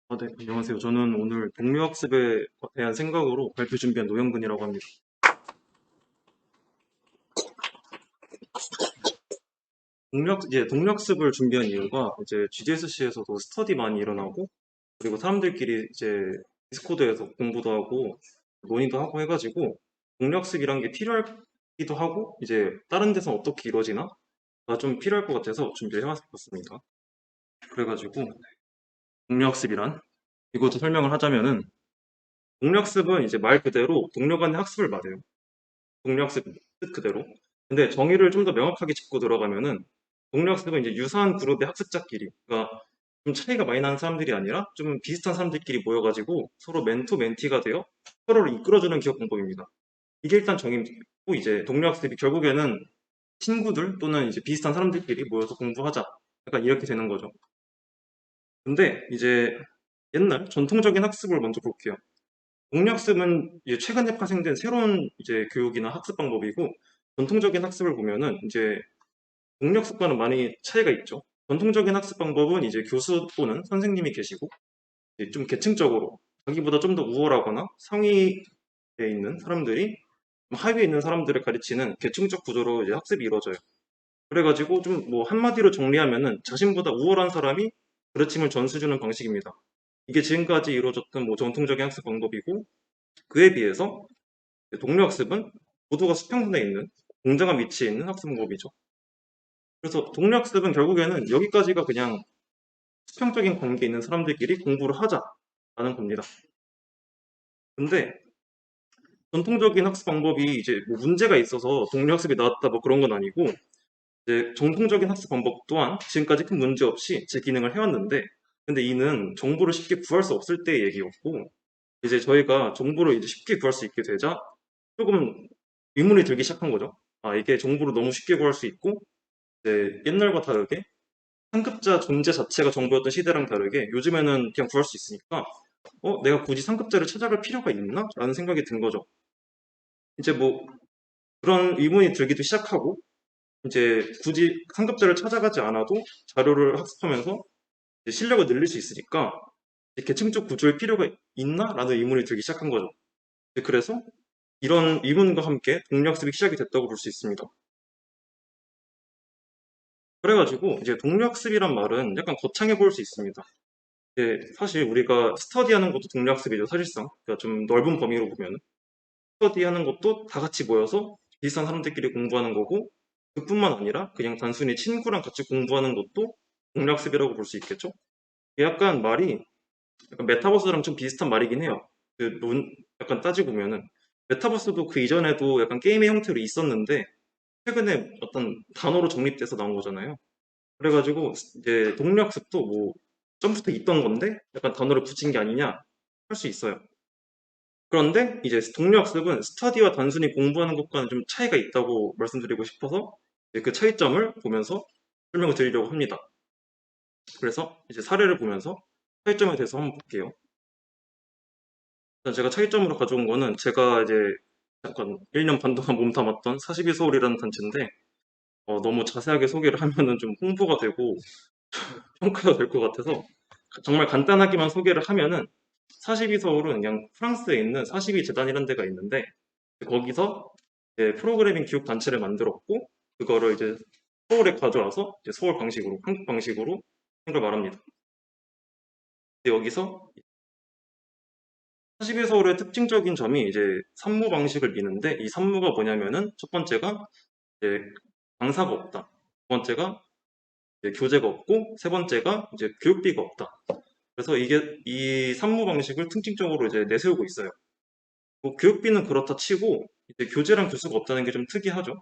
네, 안녕하세요. 저는 오늘 동료학습에 대한 생각으로 발표 준비한 노영근이라고 합니다. 동료학습을 준비한 이유가 이제 GDSC에서도 스터디 많이 일어나고, 그리고 사람들끼리 이제 디스코드에서 공부도 하고, 논의도 하고 해가지고, 동료학습이란 게 필요하기도 하고, 이제 다른 데서 어떻게 이루어지나? 가 좀 필요할 것 같아서 준비해봤습니다. 그래가지고, 동료학습이란? 이것도 설명을 하자면은, 동료학습은 이제 말 그대로 동료 간의 학습을 말해요. 동료학습 뜻 그대로. 근데 정의를 좀 더 명확하게 짚고 들어가면은 동료학습은 이제 유사한 그룹의 학습자끼리, 그러니까 좀 차이가 많이 나는 사람들이 아니라 좀 비슷한 사람들끼리 모여가지고 서로 멘토 멘티가 되어 서로를 이끌어주는 기업 방법입니다. 이게 일단 정의고, 이제 동료학습이 결국에는 친구들 또는 이제 비슷한 사람들끼리 모여서 공부하자, 약간 이렇게 되는 거죠. 근데 이제 옛날 전통적인 학습을 먼저 볼게요. 공략습은 이제 최근에 파생된 새로운 이제 교육이나 학습 방법이고, 전통적인 학습을 보면은 이제 공략습과는 많이 차이가 있죠. 전통적인 학습 방법은 이제 교수 또는 선생님이 계시고, 이제 좀 계층적으로 자기보다 좀 더 우월하거나 상위에 있는 사람들이 하위에 있는 사람들을 가르치는 계층적 구조로 이제 학습이 이루어져요. 그래가지고 좀 뭐 한마디로 정리하면은 자신보다 우월한 사람이 가르침을 전수주는 방식입니다. 이게 지금까지 이루어졌던 뭐 전통적인 학습 방법이고, 그에 비해서 동료학습은 모두가 수평선에 있는 공정한 위치에 있는 학습 방법이죠. 그래서 동료학습은 결국에는 여기까지가 그냥 수평적인 관계에 있는 사람들끼리 공부를 하자라는 겁니다. 근데 전통적인 학습 방법이 이제 뭐 문제가 있어서 동료학습이 나왔다 뭐 그런 건 아니고, 이제 정통적인 학습 방법 또한 지금까지 큰 문제 없이 제 기능을 해왔는데, 근데 이는 정보를 쉽게 구할 수 없을 때의 얘기였고, 이제 저희가 정보를 이제 쉽게 구할 수 있게 되자 조금 의문이 들기 시작한 거죠. 아, 이게 정보를 너무 쉽게 구할 수 있고, 이제 옛날과 다르게 상급자 존재 자체가 정보였던 시대랑 다르게 요즘에는 그냥 구할 수 있으니까, 내가 굳이 상급자를 찾아갈 필요가 있나? 라는 생각이 든 거죠. 이제 뭐 그런 의문이 들기도 시작하고, 이제 굳이 상급자를 찾아가지 않아도 자료를 학습하면서 이제 실력을 늘릴 수 있으니까 이제 계층적 구조의 필요가 있나? 라는 의문이 들기 시작한 거죠. 그래서 이런 의문과 함께 동력습이 시작이 됐다고 볼 수 있습니다. 그래가지고 이제 동료학습이란 말은 약간 거창해 보일 수 있습니다. 사실 우리가 스터디하는 것도 동료학습이죠, 사실상. 그러니까 좀 넓은 범위로 보면 스터디하는 것도 다 같이 모여서 비슷한 사람들끼리 공부하는 거고, 그뿐만 아니라 그냥 단순히 친구랑 같이 공부하는 것도 동료학습이라고 볼 수 있겠죠. 이게 약간 말이 약간 메타버스랑 좀 비슷한 말이긴 해요. 약간 따지고 보면은 메타버스도 그 이전에도 약간 게임의 형태로 있었는데 최근에 어떤 단어로 정립돼서 나온 거잖아요. 그래가지고 이제 동력습도 뭐 점부터 있던 건데 약간 단어를 붙인 게 아니냐 할 수 있어요. 그런데 이제 동력습은 스터디와 단순히 공부하는 것과는 좀 차이가 있다고 말씀드리고 싶어서 이제 그 차이점을 보면서 설명을 드리려고 합니다. 그래서 이제 사례를 보면서 차이점에 대해서 한번 볼게요. 일단 제가 차이점으로 가져온 거는 제가 이제 약간 1년 반 동안 몸담았던 42서울이라는 단체인데, 너무 자세하게 소개를 하면은 좀 홍보가 되고 평가가 될 것 같아서 정말 간단하게만 소개를 하면은, 42서울은 그냥 프랑스에 있는 42 재단이라는 데가 있는데, 거기서 이제 프로그래밍 교육 단체를 만들었고, 그거를 이제 서울에 가져와서 이제 서울 방식으로, 한국 방식으로 한 걸 말합니다. 근데 여기서 42서울의 특징적인 점이 이제 산무 방식을 미는데, 이 산무가 뭐냐면은 첫 번째가 이제 강사가 없다. 두 번째가 이제 교재가 없고, 세 번째가 이제 교육비가 없다. 그래서 이게 이 산무 방식을 특징적으로 이제 내세우고 있어요. 뭐 교육비는 그렇다 치고 이제 교재랑 교수가 없다는 게 좀 특이하죠.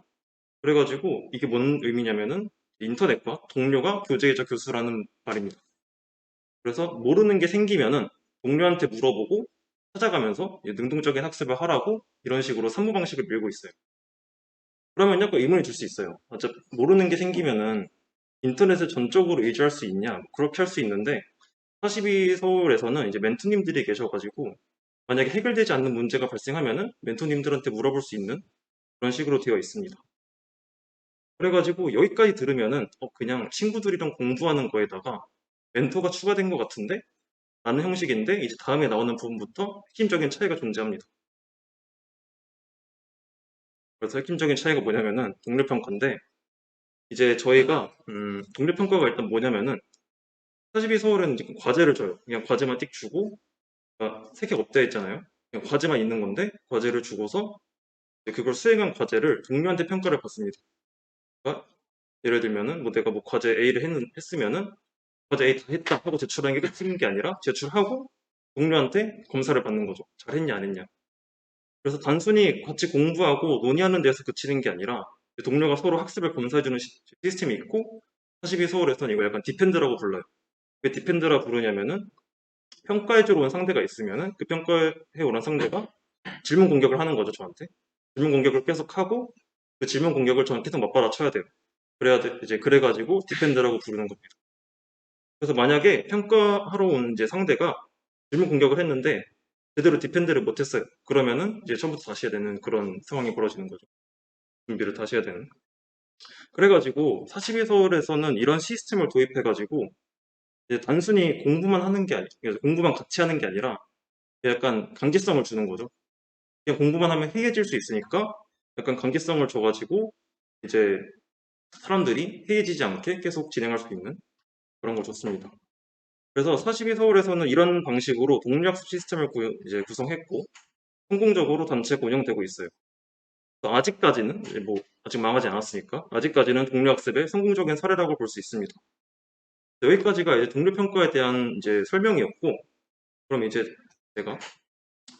그래가지고 이게 뭔 의미냐면은 인터넷과 동료가 교재이자 교수라는 말입니다. 그래서 모르는 게 생기면은 동료한테 물어보고 찾아가면서 이제 능동적인 학습을 하라고 이런 식으로 산무 방식을 밀고 있어요. 그러면 약간 의문이 들 수 있어요. 모르는 게 생기면은 인터넷을 전적으로 의지할 수 있냐? 뭐 그렇게 할 수 있는데, 42 서울에서는 이제 멘토님들이 계셔가지고 만약에 해결되지 않는 문제가 발생하면은 멘토님들한테 물어볼 수 있는 그런 식으로 되어 있습니다. 그래가지고 여기까지 들으면은 그냥 친구들이랑 공부하는 거에다가 멘토가 추가된 것 같은데 라는 형식인데 이제 다음에 나오는 부분부터 핵심적인 차이가 존재합니다. 그래서 핵심적인 차이가 뭐냐면은 동료평가인데 이제 저희가 동료평가가 일단 뭐냐면은 42 서울은 이제 과제를 줘요. 그냥 과제만 띡 주고 그러니까 색이 업되어 있잖아요. 그냥 과제만 있는 건데 과제를 주고서 이제 그걸 수행한 과제를 동료한테 평가를 받습니다. 그러니까 예를 들면은 뭐 내가 뭐 과제 A를 했으면은 과제 A 다 했다 하고 제출하는 게 끝인 게 아니라 제출하고 동료한테 검사를 받는 거죠. 잘했냐 안 했냐. 그래서 단순히 같이 공부하고 논의하는 데서 그치는 게 아니라 동료가 서로 학습을 검사해주는 시스템이 있고 42 서울에서는 이걸 약간 디펜드라고 불러요. 왜 디펜드라 부르냐면은 평가해주러 온 상대가 있으면은 그 평가해 오는 상대가 질문 공격을 하는 거죠, 저한테. 질문 공격을 계속 하고 그 질문 공격을 저는 계속 맞받아 쳐야 돼요. 이제 그래가지고 디펜드라고 부르는 겁니다. 그래서 만약에 평가하러 온 이제 상대가 질문 공격을 했는데 제대로 디펜드를 못했어요. 그러면은 이제 처음부터 다시 해야 되는 그런 상황이 벌어지는 거죠. 준비를 다시 해야 되는. 그래가지고 42 서울에서는 이런 시스템을 도입해가지고 이제 단순히 공부만 하는 게 공부만 같이 하는 게 아니라 약간 강제성을 주는 거죠. 그냥 공부만 하면 해이해질 수 있으니까 약간 강제성을 줘가지고 이제 사람들이 해이해지지 않게 계속 진행할 수 있는 그런 걸 줬습니다. 그래서 42 서울에서는 이런 방식으로 동료학습 시스템을 이제 구성했고 성공적으로 단체가 운영되고 있어요. 아직까지는 이제 뭐 아직 망하지 않았으니까 아직까지는 동료학습의 성공적인 사례라고 볼 수 있습니다. 여기까지가 이제 동료평가에 대한 이제 설명이었고 그럼 이제 제가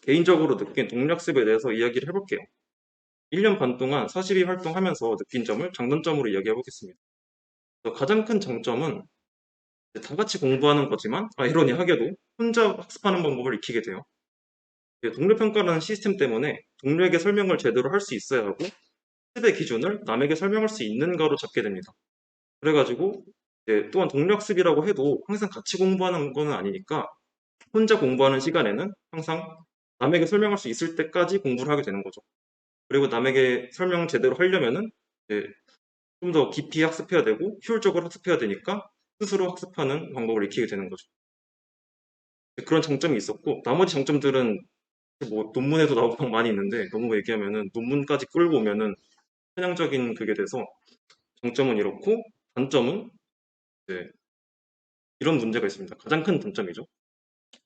개인적으로 느낀 동료학습에 대해서 이야기를 해볼게요. 1년 반 동안 42 활동하면서 느낀 점을 장단점으로 이야기해 보겠습니다. 가장 큰 장점은 다 같이 공부하는 거지만 아이러니하게도 혼자 학습하는 방법을 익히게 돼요. 동료평가라는 시스템 때문에 동료에게 설명을 제대로 할 수 있어야 하고 학습의 기준을 남에게 설명할 수 있는가로 잡게 됩니다. 그래가지고 또한 동료학습이라고 해도 항상 같이 공부하는 건 아니니까 혼자 공부하는 시간에는 항상 남에게 설명할 수 있을 때까지 공부를 하게 되는 거죠. 그리고 남에게 설명 제대로 하려면은 좀 더 깊이 학습해야 되고 효율적으로 학습해야 되니까 스스로 학습하는 방법을 익히게 되는 거죠. 그런 장점이 있었고 나머지 장점들은 뭐 논문에도 나오고 많이 있는데 너무 얘기하면은 논문까지 끌고 오면은 편향적인 그게 돼서 장점은 이렇고 단점은 이제 이런 문제가 있습니다. 가장 큰 단점이죠.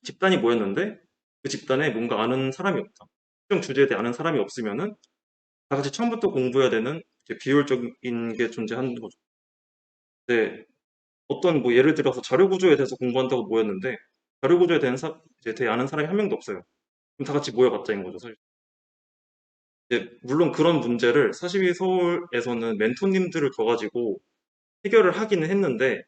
집단이 모였는데 그 집단에 뭔가 아는 사람이 없다. 특정 주제에 대해 아는 사람이 없으면은 다 같이 처음부터 공부해야 되는 이제 비효율적인 게 존재하는 거죠. 근데 어떤 뭐 예를 들어서 자료 구조에 대해서 공부한다고 모였는데 자료 구조에 대한 이제 대해 아는 사람이 한 명도 없어요. 그럼 다 같이 모여봤자인 거죠, 사실. 물론 그런 문제를 42 서울에서는 멘토님들을 둬가지고 해결을 하기는 했는데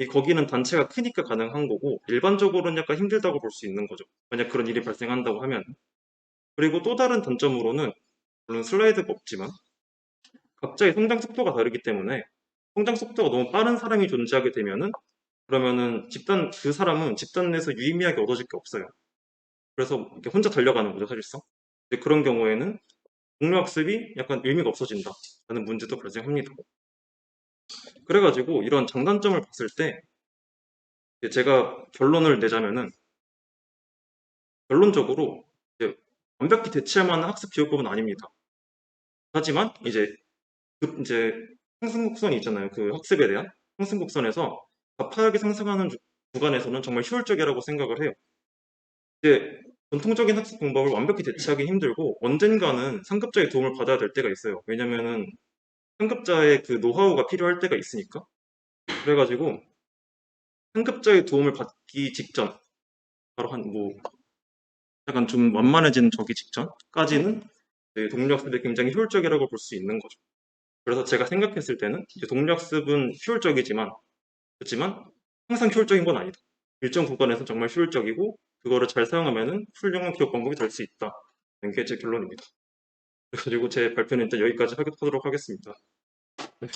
거기는 단체가 크니까 가능한 거고 일반적으로는 약간 힘들다고 볼 수 있는 거죠. 만약 그런 일이 발생한다고 하면. 그리고 또 다른 단점으로는 물론 슬라이드가 없지만 각자의 성장 속도가 다르기 때문에 성장 속도가 너무 빠른 사람이 존재하게 되면은 그러면은 그 사람은 집단 내에서 유의미하게 얻어질 게 없어요. 그래서 이렇게 혼자 달려가는 거죠, 사실상. 근데 그런 경우에는 동료학습이 약간 의미가 없어진다라는 문제도 발생합니다. 그래가지고 이런 장단점을 봤을 때 제가 결론을 내자면은 결론적으로 이제 완벽히 대체할 만한 학습 기호법은 아닙니다. 하지만 이제 상승곡선이 있잖아요. 그 학습에 대한 상승곡선에서 가파르게 상승하는 구간에서는 정말 효율적이라고 생각을 해요. 이제 전통적인 학습 방법을 완벽히 대체하기 힘들고 언젠가는 상급자의 도움을 받아야 될 때가 있어요. 왜냐면은 상급자의 그 노하우가 필요할 때가 있으니까. 그래가지고 상급자의 도움을 받기 직전, 바로 약간 좀 완만해진 저기 직전까지는 동료학습이 굉장히 효율적이라고 볼 수 있는 거죠. 그래서 제가 생각했을 때는 이제 동료학습은 효율적이지만 그렇지만 항상 효율적인 건 아니다. 일정 구간에서 정말 효율적이고 그거를 잘 사용하면은 훌륭한 기업 방법이 될 수 있다. 게 제 결론입니다. 그리고 제 발표는 일단 여기까지 하도록 하겠습니다. 네.